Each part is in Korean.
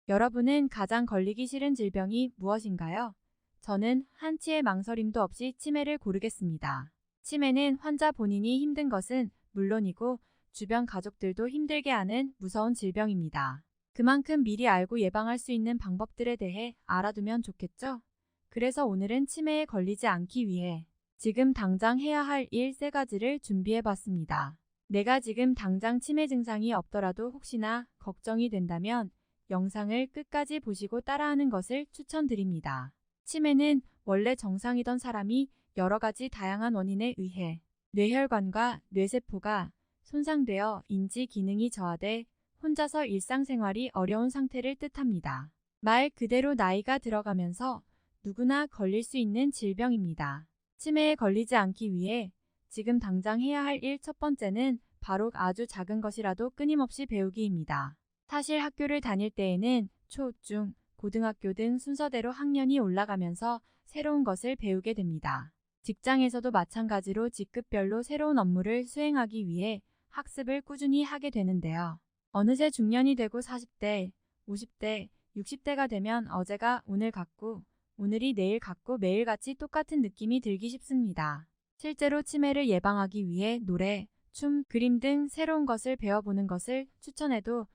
여러분은 가장 걸리기 싫은 질병이 무엇인가요? 저는 한치의 망설임도 없이 치매를 고르겠습니다. 치매는 환자 본인이 힘든 것은 물론이고 주변 가족들도 힘들게 하는 무서운 질병입니다. 그만큼 미리 알고 예방할 수 있는 방법들에 대해 알아두면 좋겠죠? 그래서 오늘은 치매에 걸리지 않기 위해 지금 당장 해야 할 일 3가지를 준비해봤습니다. 내가 지금 당장 치매 증상이 없더라도 혹시나 걱정이 된다면 영상을 끝까지 보시고 따라하는 것을 추천드립니다. 치매는 원래 정상이던 사람이 여러 가지 다양한 원인에 의해 뇌혈관과 뇌세포가 손상되어 인지 기능이 저하돼 혼자서 일상생활이 어려운 상태를 뜻합니다. 말 그대로 나이가 들어가면서 누구나 걸릴 수 있는 질병입니다. 치매에 걸리지 않기 위해 지금 당장 해야 할 일 첫 번째는 바로 아주 작은 것이라도 끊임없이 배우기입니다. 사실 학교를 다닐 때에는 초, 중, 고등학교 등 순서대로 학년이 올라가면서 새로운 것을 배우게 됩니다. 직장에서도 마찬가지로 직급별로 새로운 업무를 수행하기 위해 학습을 꾸준히 하게 되는데요. 어느새 중년이 되고 40대, 50대, 60대가 되면 어제가 오늘 같고 오늘이 내일 같고 매일같이 똑같은 느낌이 들기 쉽습니다. 실제로 치매를 예방하기 위해 노래, 춤, 그림 등 새로운 것을 배워보는 것을 추천해도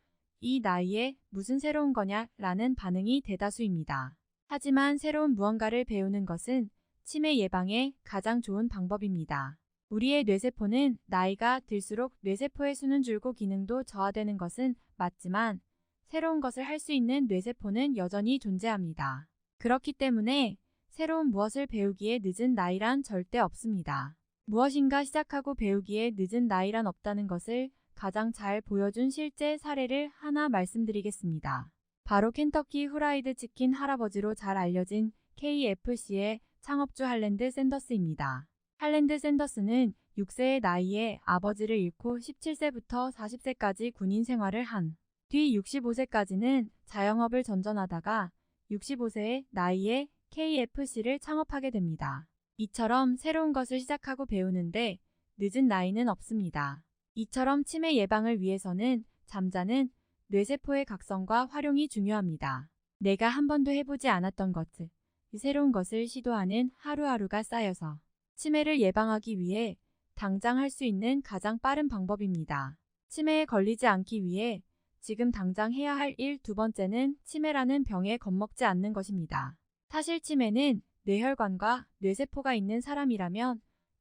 이 나이에 무슨 새로운 거냐 라는 반응이 대다수입니다. 하지만 새로운 무언가를 배우는 것은 치매 예방에 가장 좋은 방법입니다. 우리의 뇌세포는 나이가 들수록 뇌세포의 수는 줄고 기능도 저하되는 것은 맞지만 새로운 것을 할 수 있는 뇌세포는 여전히 존재합니다. 그렇기 때문에 새로운 무엇을 배우기에 늦은 나이란 절대 없습니다. 무엇인가 시작하고 배우기에 늦은 나이란 없다는 것을 가장 잘 보여준 실제 사례를 하나 말씀드리겠습니다. 바로 켄터키 후라이드 치킨 할아버지로 잘 알려진 KFC의 창업주 할랜드 샌더스입니다. 할랜드 샌더스는 6세의 나이에 아버지를 잃고 17세부터 40세까지 군인 생활을 한 뒤 65세까지는 자영업을 전전하다가 65세의 나이에 KFC를 창업하게 됩니다. 이처럼 새로운 것을 시작하고 배우는데 늦은 나이는 없습니다. 이처럼 치매 예방을 위해서는 잠자는 뇌세포의 각성과 활용이 중요합니다. 내가 한 번도 해보지 않았던 것들, 새로운 것을 시도하는 하루하루가 쌓여서 치매를 예방하기 위해 당장 할 수 있는 가장 빠른 방법입니다. 치매에 걸리지 않기 위해 지금 당장 해야 할 일 2번째는 치매라는 병에 겁먹지 않는 것입니다. 사실 치매는 뇌혈관과 뇌세포가 있는 사람이라면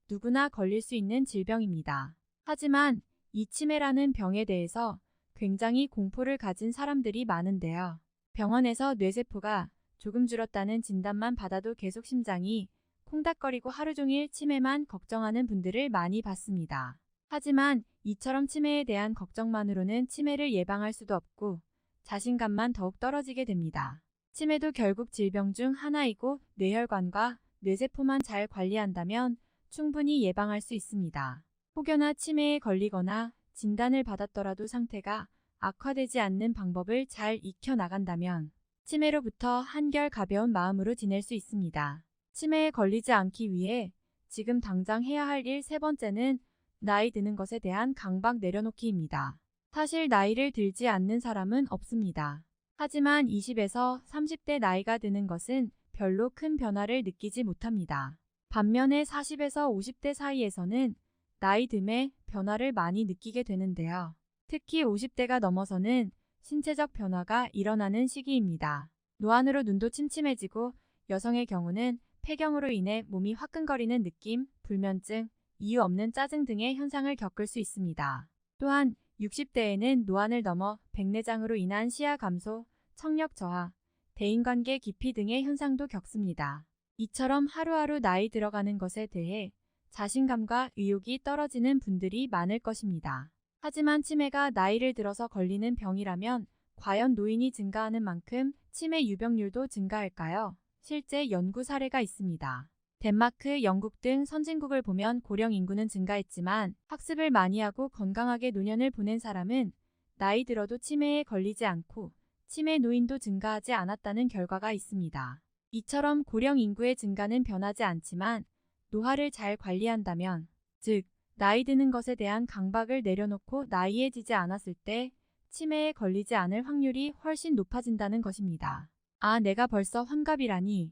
누구나 걸릴 수 있는 질병입니다. 하지만 이 치매라는 병에 대해서 굉장히 공포를 가진 사람들이 많은데요. 병원에서 뇌세포가 조금 줄었다는 진단만 받아도 계속 심장이 콩닥거리고 하루 종일 치매만 걱정하는 분들을 많이 봤습니다. 하지만 이처럼 치매에 대한 걱정만으로는 치매를 예방할 수도 없고 자신감만 더욱 떨어지게 됩니다. 치매도 결국 질병 중 하나이고 뇌혈관과 뇌세포만 잘 관리한다면 충분히 예방할 수 있습니다. 혹여나 치매에 걸리거나 진단을 받았더라도 상태가 악화되지 않는 방법을 잘 익혀나간다면 치매로부터 한결 가벼운 마음으로 지낼 수 있습니다. 치매에 걸리지 않기 위해 지금 당장 해야 할 일 3번째는 나이 드는 것에 대한 강박 내려놓기입니다. 사실 나이를 들지 않는 사람은 없습니다. 하지만 20에서 30대 나이가 드는 것은 별로 큰 변화를 느끼지 못합니다. 반면에 40에서 50대 사이에서는 나이 듦에 변화를 많이 느끼게 되는데요. 특히 50대가 넘어서는 신체적 변화가 일어나는 시기입니다. 노안으로 눈도 침침해지고 여성의 경우는 폐경으로 인해 몸이 화끈거리는 느낌, 불면증, 이유 없는 짜증 등의 현상을 겪을 수 있습니다. 또한 60대에는 노안을 넘어 백내장으로 인한 시야 감소, 청력 저하, 대인관계 기피 등의 현상도 겪습니다. 이처럼 하루하루 나이 들어가는 것에 대해 자신감과 의욕이 떨어지는 분들이 많을 것입니다. 하지만 치매가 나이를 들어서 걸리는 병이라면 과연 노인이 증가하는 만큼 치매 유병률도 증가할까요? 실제 연구 사례가 있습니다. 덴마크, 영국 등 선진국을 보면 고령 인구는 증가했지만 학습을 많이 하고 건강하게 노년을 보낸 사람은 나이 들어도 치매에 걸리지 않고 치매 노인도 증가하지 않았다는 결과가 있습니다. 이처럼 고령 인구의 증가는 변하지 않지만 노화를 잘 관리한다면, 즉 나이 드는 것에 대한 강박을 내려놓고 나이해지지 않았을 때 치매에 걸리지 않을 확률이 훨씬 높아진다는 것입니다. 아, 내가 벌써 환갑이라니.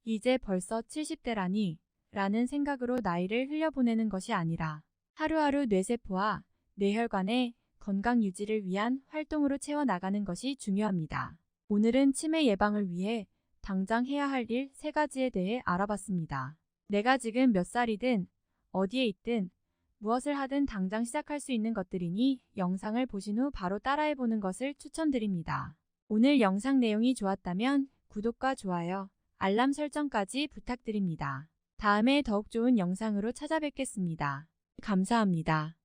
이제 벌써 70대라니. 라는 생각으로 나이를 흘려보내는 것이 아니라 하루하루 뇌세포와 뇌혈관의 건강 유지를 위한 활동으로 채워나가는 것이 중요합니다. 오늘은 치매 예방을 위해 당장 해야 할 일 3가지에 대해 알아봤습니다. 내가 지금 몇 살이든 어디에 있든 무엇을 하든 당장 시작할 수 있는 것들이니 영상을 보신 후 바로 따라해보는 것을 추천드립니다. 오늘 영상 내용이 좋았다면 구독과 좋아요, 알람 설정까지 부탁드립니다. 다음에 더욱 좋은 영상으로 찾아뵙겠습니다. 감사합니다.